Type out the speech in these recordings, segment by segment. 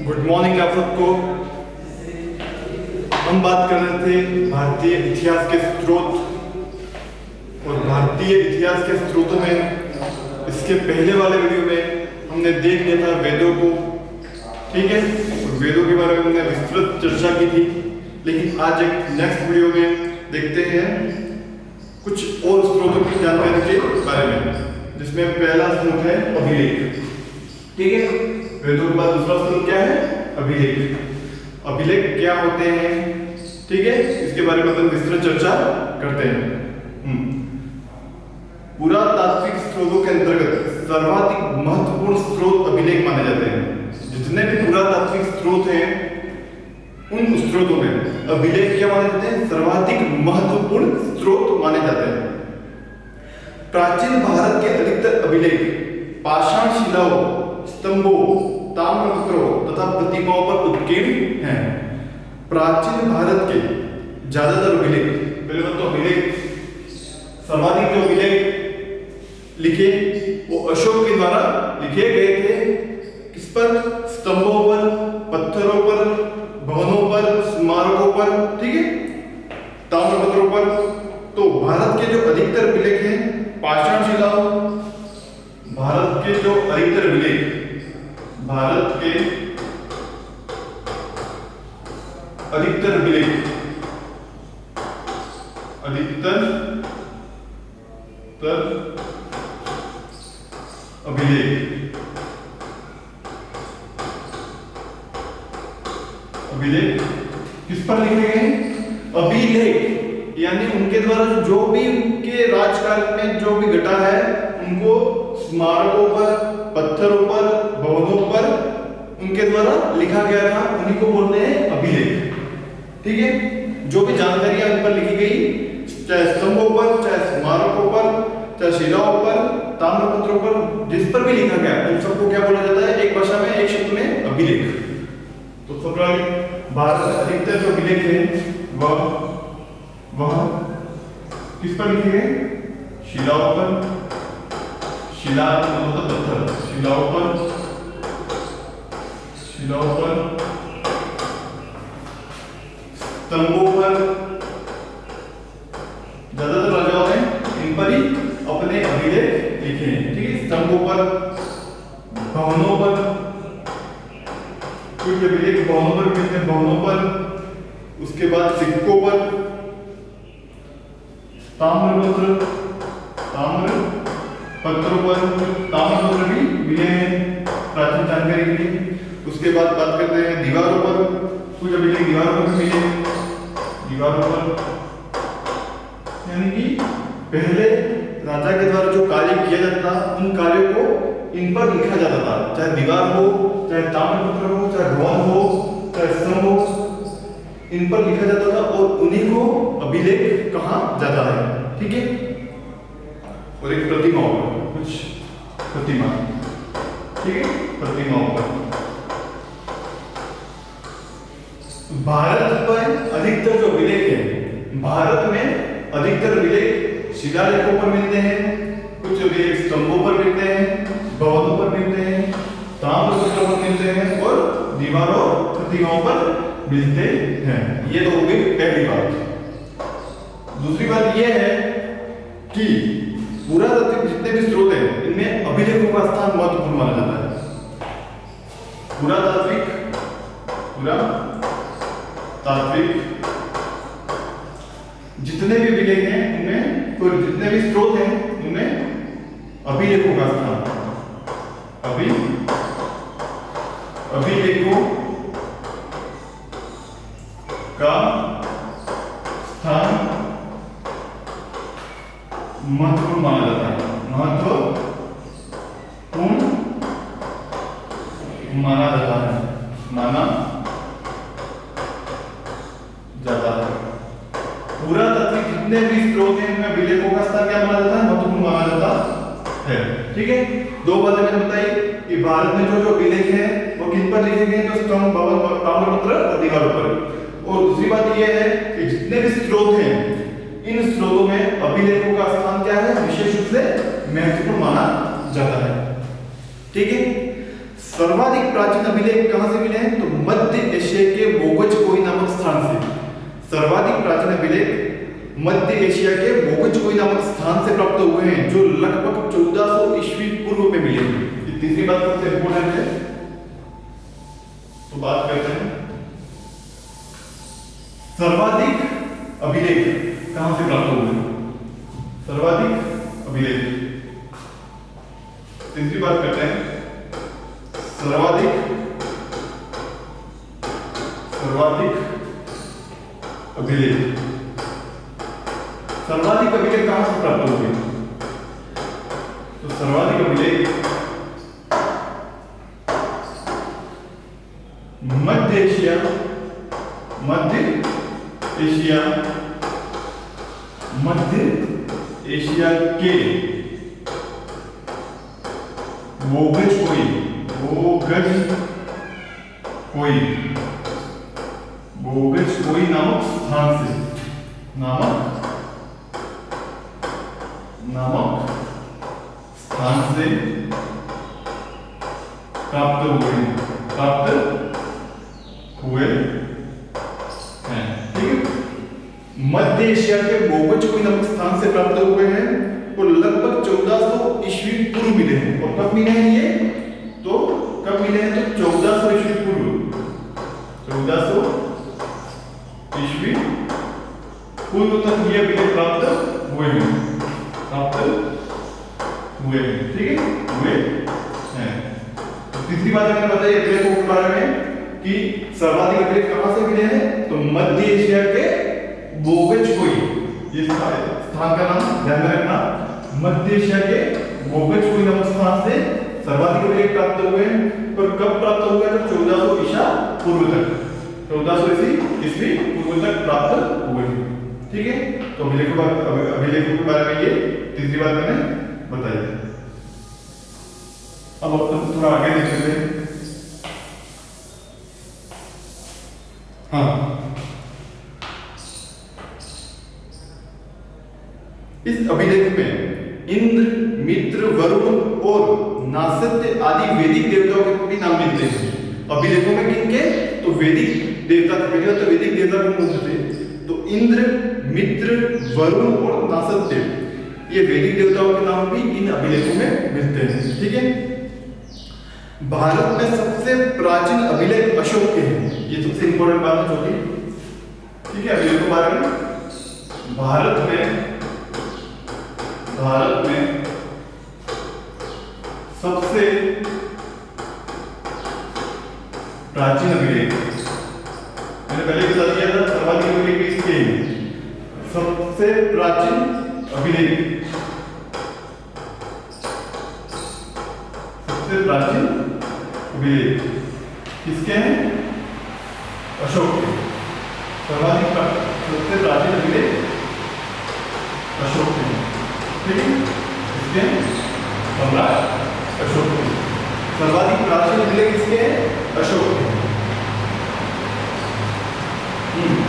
Good morning आप सबको। हम बात कर रहे थे भारतीय इतिहास के स्रोत, और भारतीय इतिहास के स्रोतों में इसके पहले वाले वीडियो में हमने देख लिया था वेदों को, ठीक है, और वेदों के बारे में हमने विस्तृत चर्चा की थी। लेकिन आज एक नेक्स्ट वीडियो में देखते हैं कुछ और स्रोतों की जानकारी के बारे में, जिसमें पहला स्रोत है अभिलेख, ठीक है। वेदों के बाद दूसरा स्रोत क्या है? अभिलेख। अभिलेख क्या होते हैं, ठीक है, इसके बारे में हम विस्तृत चर्चा करते हैं। पुरातात्विक स्रोतों के अंतर्गत सर्वाधिक महत्वपूर्ण स्रोत अभिलेख माने जाते हैं। जितने भी पुरातात्विक स्रोत हैं उन स्रोतों में अभिलेख क्या माने जाते हैं? सर्वाधिक महत्वपूर्ण स्रोत माने जाते हैं। प्राचीन भारत के अधिकतर अभिलेख पाषाण शिलाओं, स्तंभों, ताम्रपत्रों तथा प्रतिमाओं पर उत्कीर्ण हैं। प्राचीन भारत के ज्यादातर अभिलेख, पहले तो अभिलेख, सर्वाधिक जो अभिलेख लिखे वो अशोक के द्वारा लिखे गए थे। किस पर? स्तंभों पर, पत्थरों पर, भवनों पर, स्मारकों पर, ठीक है, ताम्रपत्रों पर। तो भारत के जो अधिकतर अभिलेख हैं पाषाण शिलाओं, भारत के जो अधिकतर अभिलेख, भारत के अधिकतर अभिलेख, अधिकतर अभिलेख किस पर लिखे गए हैं? अभिलेख यानी उनके द्वारा जो भी उनके राजकाल में जो भी घटा है उनको स्मारकों पर, पत्थरों पर, भवनों पर उनके द्वारा लिखा गया था, उन्हीं को बोलते हैं अभिलेख, ठीक है। जो भी जानकारियां उन पर लिखी गई, चाहे स्तंभों पर, चाहे स्मारकों पर, चाहे शिलाओं पर, ताम्रपत्रों पर, जिस पर भी लिखा गया उन सबको क्या बोला जाता है? एक भाषा में, एक शब्द में अभिलेख। तो सब भारत में अधिकतर जो अभिलेख है वह किस पर लिखे गए? शिलाओं पर, शिला मतलब पत्थर, शिलाओं पर, स्तंभों पर। ज्यादातर राजाओं ने इन पर ही अपने अभिलेख लिखे हैं, ठीक है। स्तंभों पर, भवनों पर, कुछ अभिलेख भवनों पर मिलते हैं, भवनों पर। उसके बाद सिक्कों पर, ताम्रपत्रों पर, ताम्रपत्र भी मिले हैं प्राचीन जानकारी के लिए। उसके बाद बात करते हैं दीवारों पर, कुछ अभिलेख दीवारों पर भी मिले, दीवारों पर, यानी कि पहले राजा के द्वारा जो कार्य किया जाता था उन कार्यों को इन पर लिखा जाता था, चाहे दीवार हो, चाहे ताम्रपत्र हो, चाहे भवन हो, चाहे स्तंभ हो, इन पर लिखा जाता था और उन्हीं को अभिलेख कहा जाता है, ठीक है। और एक प्रतिमाओं पर, कुछ प्रतिमा, ठीक है, प्रतिमाओं पर। भारत पर अधिकतर जो अभिलेख है, भारत में अधिकतर अभिलेख शिलालेखों पर मिलते हैं, कुछ अभिलेख स्तंभों पर मिलते हैं, भवनों पर मिलते हैं, ताम्रपत्रों पर मिलते हैं और दीवारों, प्रतिमाओं पर मिलते हैं। ये तो हो गई पहली बात। दूसरी बात यह है कि पुरातात्विक जितने भी स्रोत हैं इनमें अभिलेखों का स्थान महत्वपूर्ण माना जाता है। पुरातात्विक जितने भी अभिलेख हैं उनमें, तो जितने भी स्रोत हैं उनमें अभिलेखों का स्थान, अभिलेखों का स्थान महत्वपूर्ण माना जाता है, महत्वपूर्ण माना जाता है। पुरातात्विक जितने भी स्रोत हैं उनमें अभिलेखों का स्थान क्या माना जाता है? महत्वपूर्ण माना जाता है, ठीक है। दो बातें मैंने बताई कि भारत में जो अभिलेख हैं वो किन पर लिखे गए? तो स्तंभ, भवन, ताम्रपत्र और दीवारों पर। और दूसरी बात यह है कि जितने भी स्रोत हैं इन स्रोतों में अभिलेखों का स्थान क्या है? विशेष रूप से महत्वपूर्ण माना जाता है, ठीक है। सर्वाधिक प्राचीन अभिलेख कहां से मिले हैं? तो मध्य एशिया के बोगजकोई नामक स्थान से। सर्वाधिक प्राचीन अभिलेख मध्य एशिया के बोगजकोई नामक स्थान से प्राप्त हुए हैं, जो लगभग 1400 ईस्वी पूर्व में मिले हैं। ये तीसरी बात सबसे इंपॉर्टेंट है, तो बात करते हैं सर्वाधिक अभिलेख कहां से प्राप्त हुए हैं। सर्वाधिक अभिलेख, तीसरी बात करते हैं सर्वाधिक अभिलेख। सर्वाधिक अभिलेख कहां से प्राप्त हुए? तो सर्वाधिक अभिलेख मध्य एशिया के बोगजकोई नामक स्थान से प्राप्त हुए हैं। ठीक है, मध्य एशिया के बोगजकोई नामक स्थान से प्राप्त हुए हैं और लगभग 1400 ईस्वी पूर्व मिले हैं। और कब मिले हैं ये? तो कब मिले हैं? तो 1400 ईस्वी पूर्व, 1400 ईस्वी पूर्व तक ये अभिलेख प्राप्त हुए हैं। ठीक है, हुए हैं। तो तीसरी बात मैंने बताई अभिलेखों के बारे में कि सर्वाधिक अभिलेख कहां से मिले हैं? तो मध्य एशिया के बोगजकोई, ये स्थान का नाम ध्यान में रखना, मध्य एशिया के बोगजकोई नामक स्थान से सर्वाधिक अभिलेख प्राप्त हुए हैं। और कब प्राप्त हुए? तो 1400 ईसा पूर्व तक, 1400 ईस्वी पूर्व तक प्राप्त हुए हैं। ठीक है, तो अभिलेखों के बारे में ये तीसरी बात मैंने बताई। अब थोड़ा आगे देख लेते हैं। हाँ, इस अभिलेख में इंद्र, मित्र, वरुण और नासत्य आदि वैदिक देवताओं के भी नाम मिलते हैं। अभिलेखों में किनके? तो वैदिक देवता के, पहले तो वैदिक देवता कौन थे? तो इंद्र, मित्र, वरुण और नासत्य, ये वैदिक देवताओं के नाम भी इन अभिलेखों में मिलते हैं। ठीक है, भारत में सबसे प्राचीन अभिलेख अशोक के हैं। ये सबसे इंपॉर्टेंट बात है छोटी। ठीक है, अभिलेखों के बारे में भारत में सबसे प्राचीन अभिलेख, मैंने पहले बता दिया था सर्वाधिक अभिलेख किसके? सबसे प्राचीन अभिलेख, सबसे प्राचीन अभिलेख किसके हैं? अशोक के। सर्वाधिक सबसे प्राचीन अभिलेख अशोक के। ठीक है, इसके सम्राट अशोक के। सर्वाधिक प्राचीन अभिलेख किसके हैं? अशोक के।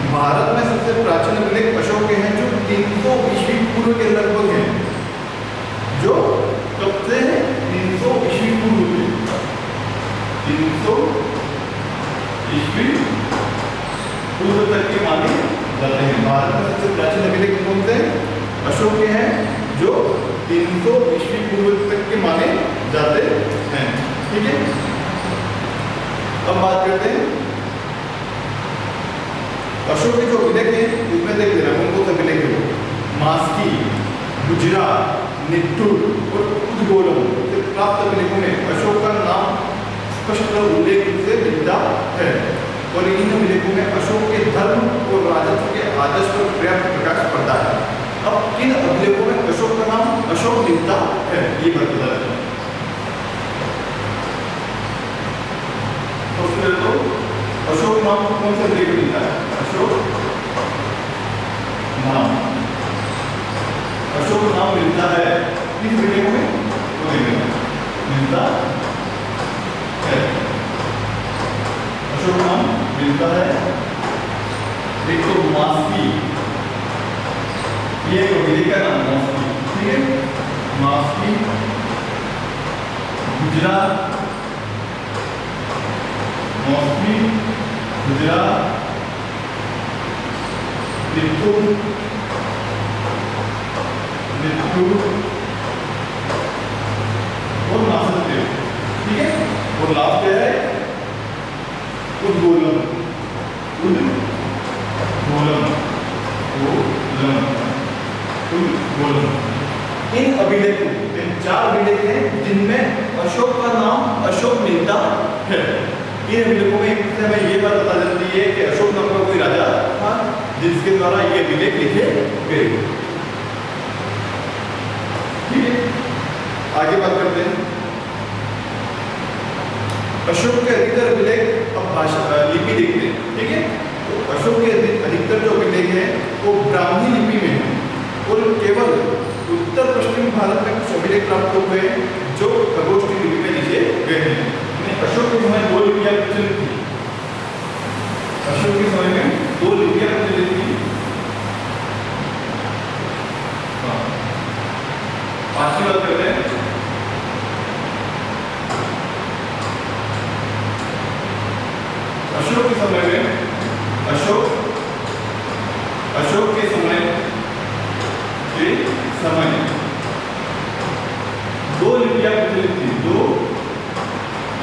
भारत में सबसे प्राचीन अभिलेख अशोक के हैं, जो 300 ईस्वी पूर्व के लगभग हैं। जो कब से? 300 ईस्वी पूर्व के, 300 ईस्वी पूर्व तक के माने जाते हैं। भारत में सबसे प्राचीन अभिलेख कौन से? अशोक के हैं, जो 300 ईस्वी पूर्व तक के माने जाते हैं। ठीक है, अब बात करते हैं अशोक के जो अभिलेख हैं, उसमें देख लेना कौन कौन से अभिलेख है। मास्की, गुजरात, निट्टूर और उद्गोलम से प्राप्त अभिलेखों में अशोक का नाम स्पष्ट उल्लेख से मिलता है। और इन अभिलेखों में अशोक के धर्म और राजस्व के आदर्श पर पर्याप्त प्रकाश पड़ता है। अब किन अभिलेखों में अशोक का नाम अशोक मिलता है, ये बता रहे हैं। सबसे पहले तो अशोक नाम कौन से अभिलेख में मिलता है? अशोक नाम मिलता है किस अभिलेखों में? तो मिलता है, अशोक नाम मिलता है। एक तो मास्की, ये एक अभिलेख का नाम मास्की। ठीक है, मास्की, गुजरात, मौसमी, गुजरात, त्रिपुर, और नासदेव। ठीक है, और लास्ट क्या है? उद्गोलम, उद्गोलम, इन अभिलेखों, इन 4 अभिलेख हैं जिनमें अशोक का नाम अशोक मिलता है। इन अभिलेखों में हमें ये बात पता चलती है कि अशोक नाम का कोई राजा था जिसके द्वारा ये अभिलेख लिखे गए। ठीक है, आगे बात करते हैं। अशोक के अधिकतर अभिलेख अब भाषा लिपि देखते हैं। ठीक है, तो अशोक के अधिकतर जो अभिलेख हैं वो ब्राह्मी लिपि में है और केवल उत्तर पश्चिम भारत में कुछ अभिलेख प्राप्त हुए जो खगोष्ठी लिपि में लिखे गए हैं। अशोक के समय 2 लिपियां प्रचलित थी। अशोक के समय में 2 लिपियां प्रचलित थी। पांचवी बात करते हैं। अशोक के समय में अशोक के समय 2 लिपियां प्रचलित थी। 2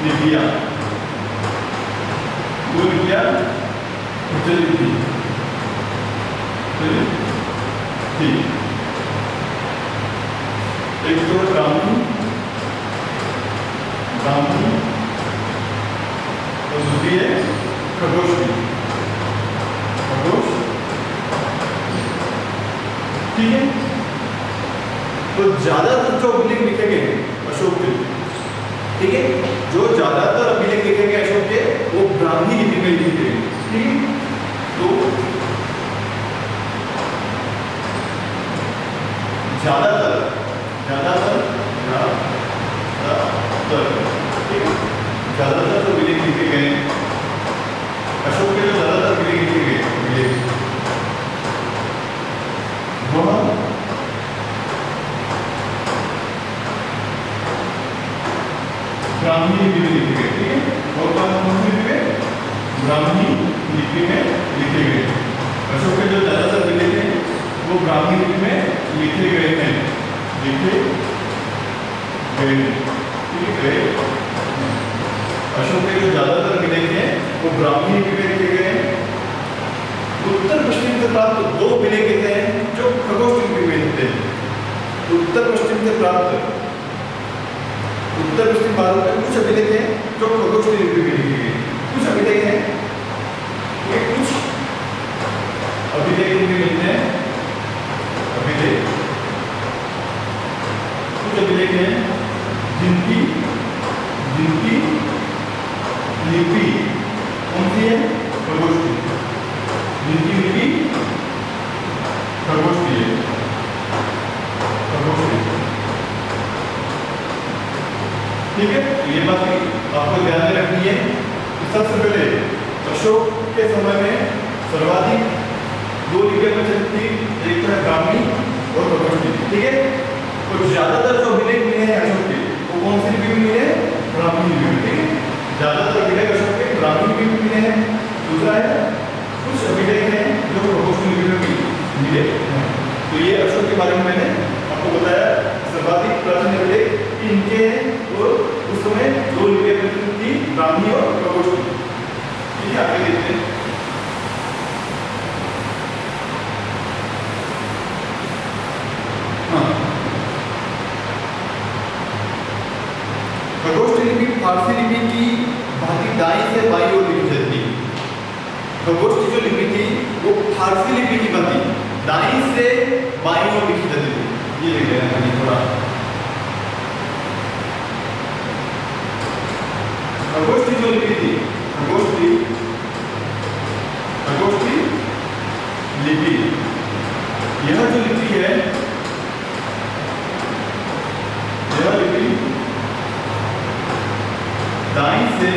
लिपियां प्रचलित थी। एक तो ब्राह्मी और दूसरी है खगोष्ठी। ठीक है, तो ज्यादातर जो अभिलेख लिखे गए अशोक के, ठीक है, जो ज्यादातर अभिलेख लिखे गए अशोक के वो ब्राह्मी लिपि में लिखे गए। ठीक है, तो ज्यादातर जो अभिलेख लिखे गए अशोक के, जो ज्यादातर अभिलेख लिखे गए वह ब्राह्मी लिपि में लिखे गए। ठीक है, और कौन सी लिपि में? ब्राह्मी लिपि में लिखे गए। अशोक के जो ज्यादातर अभिलेख हैं वो ब्राह्मी लिपि में लिखे गए हैं। ठीक है, अशोक के जो ज्यादातर अभिलेख हैं वो ब्राह्मी लिपि में लिखे गए हैं। उत्तर पश्चिम से प्राप्त 2 अभिलेख हैं जो खगोष्ठी लिपि में लिखते हैं। उत्तर पश्चिम भारत में कुछ अभिलेख हैं जो खगोष्ठी लिपि में लिखे गए। कुछ अभिलेख हैं, ये कुछ अभिलेख लिपि मिलते हैं। कुछ अभिलेख हैं जिनकी लिपि कौन सी है? खगोष्ठी। जिनकी लिपि खगोष्ठी है। ठीक है, ये बात आपको ध्यान में रखनी है। सबसे पहले अशोक के समय में सर्वाधिक 2 लिपियां प्रचलित थी, एक तो है ब्राह्मी और खगोष्ठी। ठीक है, तो ज्यादातर जो अभिलेख मिले हैं अशोक के वो कौन सी लिपि में मिले? ब्राह्मी लिपि में। ठीक है, ज्यादातर अभिलेख अशोक के ब्राह्मी लिपि में मिले हैं। दूसरा है कुछ अभिलेख हैं जो खगोष्ठी लिपि में मिले हैं। तो ये अशोक के बारे में मैंने आपको बताया। सर्वाधिक प्राचीन अभिलेख इनके हैं और उस समय 2 लिपियां प्रचलित थी, ब्राह्मी और खगोष्ठी। ठीक है, आगे देखते हैं। खगोष्ठी लिपि फारसी लिपि की भांति दाईं से बाईं ओर लिखी जाती है। खगोष्ठी जो लिपि थी वो फारसी लिपि की भांति दाईं से बाईं ओर लिखी जाती थी। ये लिख लेना है थोड़ा। खगोष्ठी जो लिपि थी, खगोष्ठी लिपि, यह जो लिपि है, यह लिपि दाईं से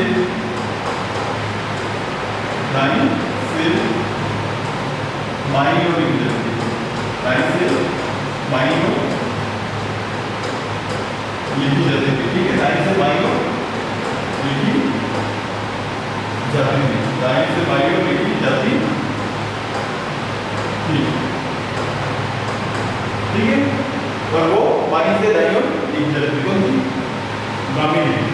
बाईं ओर लिखी जाती है। दाईं से बाईं ओर लिखी जाती है। ठीक है, दाईं से बाईं ओर लिखी दाएं से बाईं ओर लिखी जाती थी, ठीक है। और वो बाईं से दाईं ओर लिखी जाती थी, कौन सी? ब्राह्मी लिपि।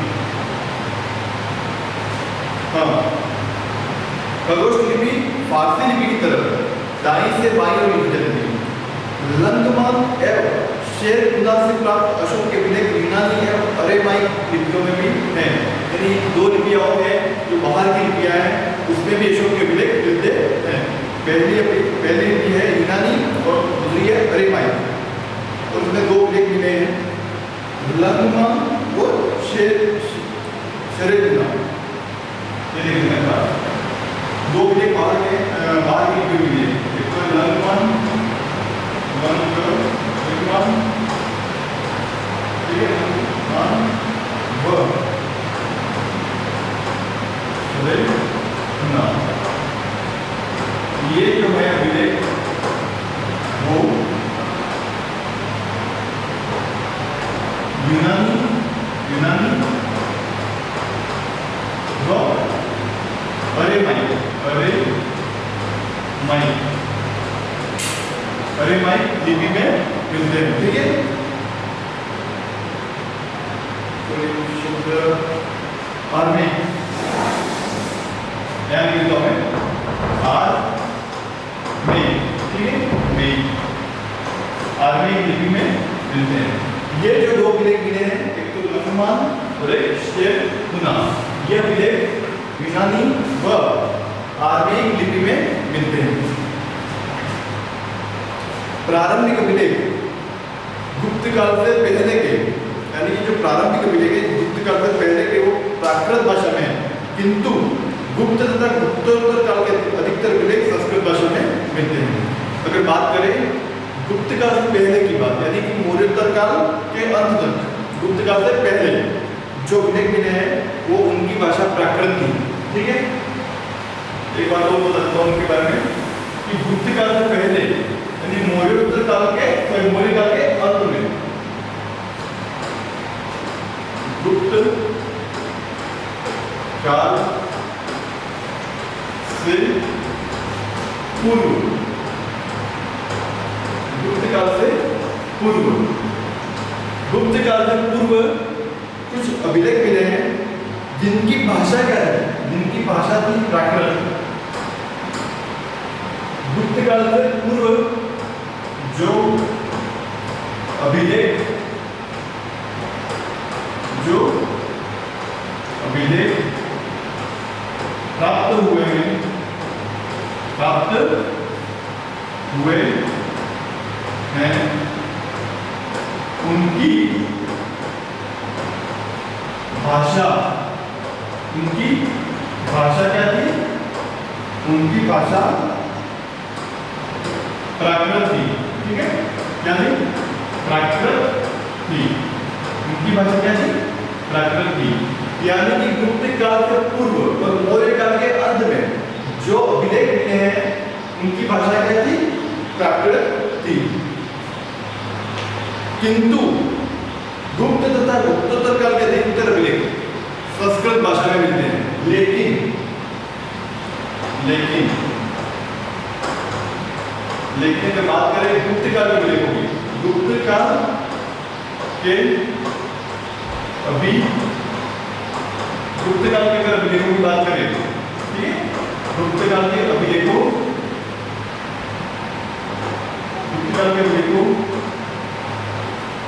हाँ, खगोश लिपि फारसी लिपि की तरफ दाईं से बाईं ओर लिखी जाती थी। लंगमान एवं शेर कुदा से प्राप्त अशोक के अभिलेख यूनानी एवं अरेमाइक लिपियों में भी हैं। यानी दो लिपियां और हैं जो बाहर की लिपियां हैं, उसमें भी अशोक के अभिलेख मिलते हैं। पहली लिपि है यूनानी और दूसरी है अरेमाइक, और उसमें दो अभिलेख मिले हैं, लंगमान और शेरेकुदा। ये देखने का दो अभिलेख बाहर की लिपि मिली है, एक तो लंगमान ये जो है अभिलेख वो यूनानी व अरेमाइक लिपि में मिलते हैं, ठीक है। आर्मेनिक लिखता हूं ठीक है, आर्मेनिक लिपि में मिलते हैं। ये जो दो अभिलेख मिले हैं, एक तो लंगमान और एक शेरकुदा, ये अभिलेख यूनानी व आर्मेनिक लिपि में मिलते हैं। प्रारंभिक अभिलेख गुप्त काल से पहले के, यानी कि जो प्रारंभिक अभिलेख है गुप्त काल से पहले के वो प्राकृत भाषा में है, किंतु गुप्त तथा गुप्तोत्तर काल के अधिकतर अभिलेख संस्कृत भाषा में मिलते हैं। अगर बात करें गुप्त काल से पहले की बात, यानी कि मौर्योत्तर काल के अंत तक, गुप्त काल से पहले जो अभिलेख मिले हैं वो उनकी भाषा प्राकृत थी, ठीक है। एक बात और बताता हूं उनके बारे में कि गुप्त काल से पहले यानी मौर्योत्तर काल के मौर्य काल के अंत में, गुप्त काल से पूर्व, गुप्त काल से पूर्व कुछ अभिलेख मिले हैं जिनकी भाषा क्या है, जिनकी भाषा थी प्राकृत। गुप्त काल से पूर्व जो अभिलेख प्राप्त हुए हैं उनकी भाषा क्या थी? उनकी भाषा प्राकृत थी, ठीक है। क्या थी? प्राकृत थी। उनकी भाषा क्या थी? प्राकृत थी। यानी कि गुप्त काल से पूर्व और मौर्य काल के अंत में जो अभिलेख मिले हैं उनकी भाषा क्या थी? प्राकृत थी। किंतु गुप्त तथा गुप्तोत्तर काल के अधिकतर अभिलेख संस्कृत भाषा में मिलते हैं। लेकिन अगर बात करें गुप्त काल के अभिलेखों की, गुप्त काल के अगर अभिलेखों की बात करें, ठीक है, गुप्त काल के अभिलेखों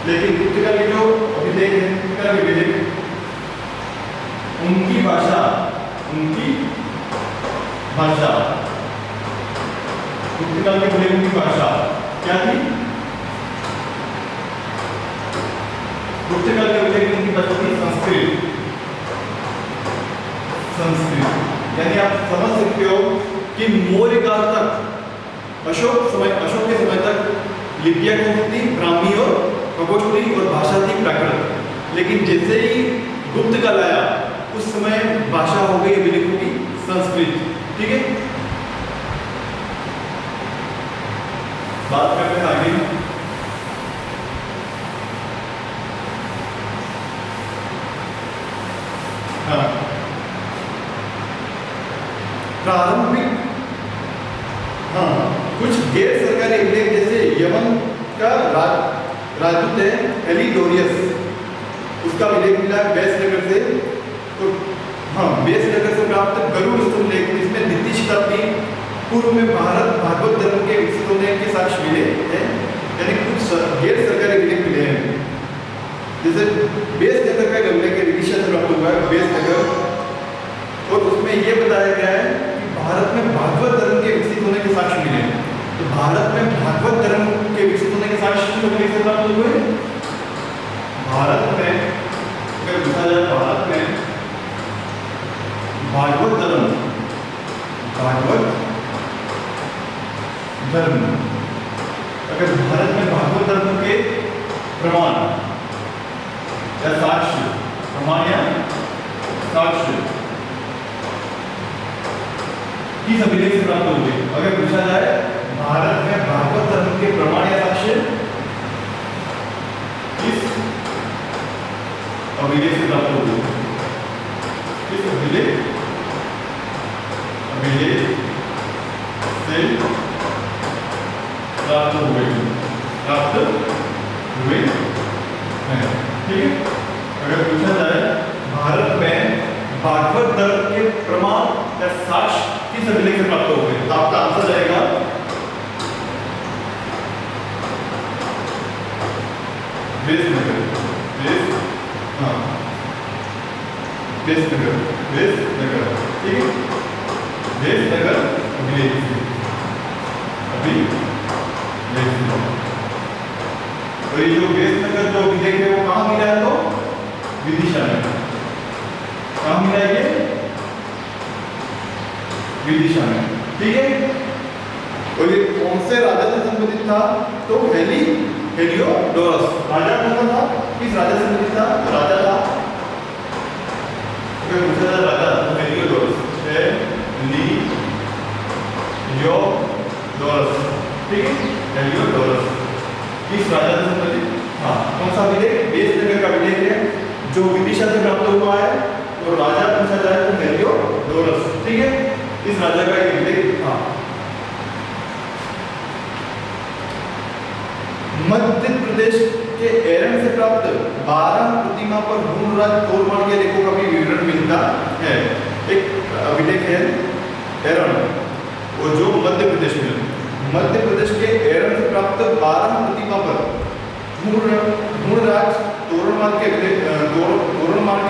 लेकिन गुप्त काल के जो अभिलेख हैं उनकी भाषा गुप्त काल के अभिलेखों की भाषा क्या थी? गुप्त काल के अभिलेख उनकी भाषा थी संस्कृत। यानी आप समझ सकते हो कि मौर्य काल तक, अशोक के समय तक लिपियां कौन सी थी? ब्राह्मी और खगोश थी और भाषा थी प्राकृत। लेकिन जैसे ही गुप्त काल आया उस समय भाषा हो गई अभिलेखों की संस्कृत, ठीक है। बात करते हैं आगे। प्रारंभिक, हाँ, कुछ गैर सरकारी अभिलेख जैसे यमन का राजदूत है हेलिडोरियस, उसका अभिलेख मिला बेसनगर से। तो हाँ, बेसनगर से प्राप्त गरुड़ स्तूप लेख, इसमें द्वितीय शताब्दी पूर्व में भारत भागवत धर्म के विकसित होने के साक्ष्य मिले हैं, यानी कुछ गैर सरकारी अभिलेख मिले हैं। जैसे बेसनगर का अभिलेख विदिशा से प्राप्त हुआ है, बेसनगर, और उसमें यह बताया गया है कि भारत में भागवत धर्म के विकसित होने के साक्ष्य मिले हैं। तो भारत में भागवत धर्म के विकसित होने के साक्ष्य किस प्राप्त हुए? भारत में, अगर पूछा जाए भारत में भागवत धर्म, भागवत धर्म, अगर भारत में भागवत धर्म के प्रमाण या साक्ष्य, प्रमाण या साक्ष्य किस अभिलेख से प्राप्त हुए? अगर पूछा जाए भारत में भागवत धर्म के प्रमाण या साक्ष्य किस अभिलेख से प्राप्त हुए? किस अभिलेख से प्राप्त हुए हैं, ठीक है। अगर पूछा जाए भारत में भागवत धर्म के प्रमाण या साक्ष्य किस अभिलेख से प्राप्त हुए, तो आपका आंसर जाएगा बेसनगर, हाँ, बेसनगर, ठीक है, बेसनगर अभिलेख से, तो ये जो बेसनगर जो अभिलेख है वो कहाँ मिला है? तो विदिशा में। कहाँ मिला है ये? विदिशा में, ठीक है। और ये कौन से राजा से संबंधित था? तो हेलियोडोरस राजा कौन था? किस राजा से संबंधित था? तो राजा था, अगर पूछा जाए राजा तो हेलियोडोरस, ठीक है, हेलियोडोरस किस राजा से संबंधित? हाँ, कौन सा अभिलेख? बेसनगर का अभिलेख है जो विदिशा से प्राप्त हुआ है, और राजा पूछा जाए तो हेलियोडोरस, ठीक है, इस राजा का एक अभिलेख था। मध्य प्रदेश के एरन से प्राप्त 12 प्रतिमा पर हुनराज तोरमान के लेखों का भी विवरण मिलता है। एक अभिलेख है एरन, वो जो मध्य प्रदेश के एरन से प्राप्त 12 प्रतिमा पर हुनराज तोरमान के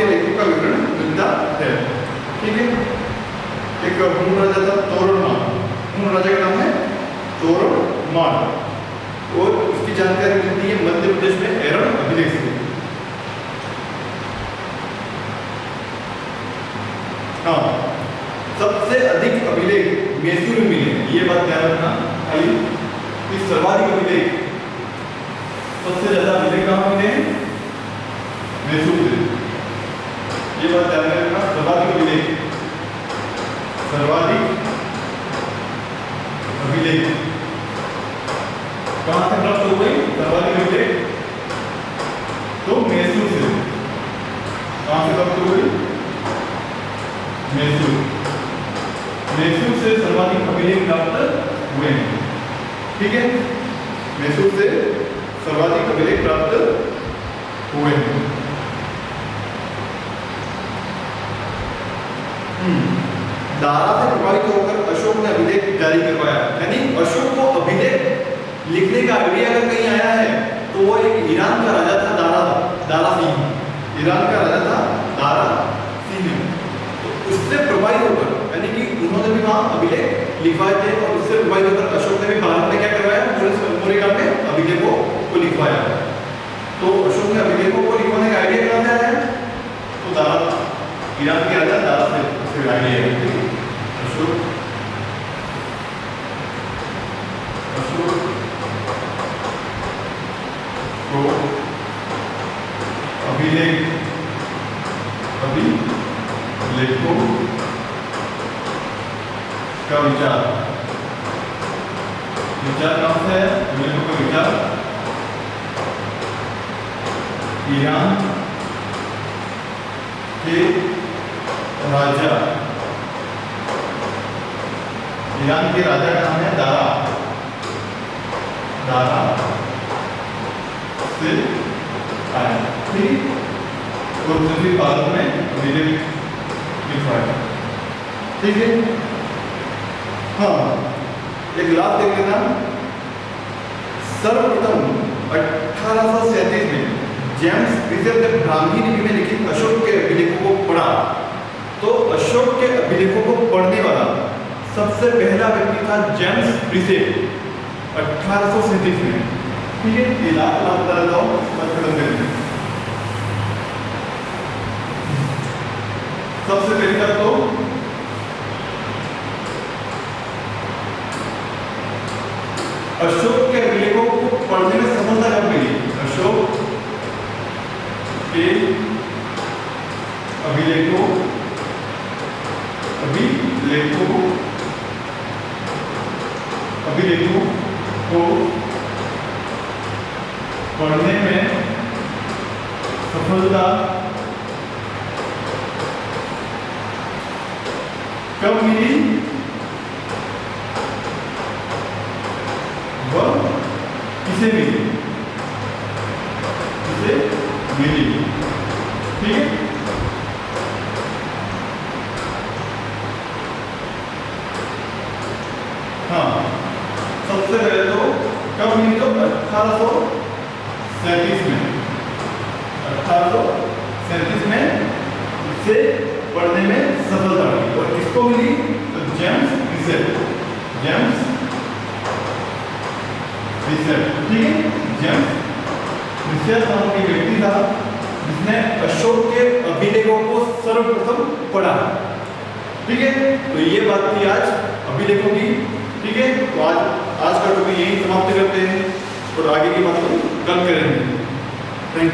लेखों का विवरण मिलता है, ठीक है। एक हुन राजा था तोरणमान, हुन राजा का नाम है तोरणमान, और उसकी जानकारी मिलती है मध्य प्रदेश में एरन अभिलेख से। हाँ, सबसे अधिक अभिलेख मैसूर में मिले, ये बात ध्यान रखना खाली, कि सर्वाधिक अभिलेख, सबसे ज्यादा अभिलेख कहाँ मिले? मैसूर से, ये बात ध्यान रखना। सर्वाधिक अभिलेख कहाँ से प्राप्त हो गई? सर्वाधिक अभिलेख तो मैसूर से। कहाँ से प्राप्त हो गई? मैसूर से सर्वाधिक अभिलेख प्राप्त हुए हैं, ठीक है, मैसूर से सर्वाधिक अभिलेख प्राप्त हुए हैं। दारा से प्रभावित होकर अशोक ने अभिलेख जारी करवाया, यानी अशोक को अभिलेख लिखने का आइडिया अगर कहीं आया है तो वो एक ईरान का राजा था, दारा सिंह, ईरान का राजा था दारा सिंह। तो उससे प्रभावित होकर, यानी कि उन्होंने भी वहाँ अभिलेख लिखवाए थे, और उससे प्रभावित होकर अशोक ने भी भारत में क्या करवाया? पूरे काल में अभिलेखों को लिखवाया। तो अशोक ने अभिलेखों को लिखवाने का आइडिया कहाँ से आया? तो दारा, ईरान के राजा दारा से आइडिया है। अशोक को अभिलेखों का विचार कहाँ से है? अभिलेखों का विचार ईरान के राजा ईरान के राजा का नाम है दारा, दारा से आया, ठीक। और दूसरी भारत में विजय लिखवाया, ठीक है। हाँ, एक लाभ देख लेना। सर्वप्रथम 1837 में जेम्स प्रिसेप ने ब्राह्मी लिपि में लिखित अशोक के अभिलेखों को पढ़ा, तो अशोक के अभिलेखों को पढ़ने वाला सबसे पहला व्यक्ति था जेम्स प्रिसेप 1837 में, ठीक है। ये लाभ बता देता हूँ, बस खत्म करेंगे। सबसे पहली बात तो अशोक के अभिलेखों को पढ़ने में सफलता कब मिली? अशोक के अभिलेखों को पढ़ने में सफलता कब मिली? वह किसे मिली? किसे मिली, ठीक है। हाँ, सबसे पहले तो कब मिली? तो 1837 में, 1837 में इसे पढ़ने में सफलता मिली। और किसको मिली? तो जेम्स प्रिसेप, जेम्स प्रिसेप, ठीक है। जेम्स प्रिसेप नाम का व्यक्ति था जिसने अशोक के अभिलेखों को सर्वप्रथम पढ़ा, ठीक है। तो ये बात थी आज अभिलेखों की, ठीक है। तो आज का टॉपिक यही समाप्त करते हैं और आगे की बात कल करेंगे। Thank you.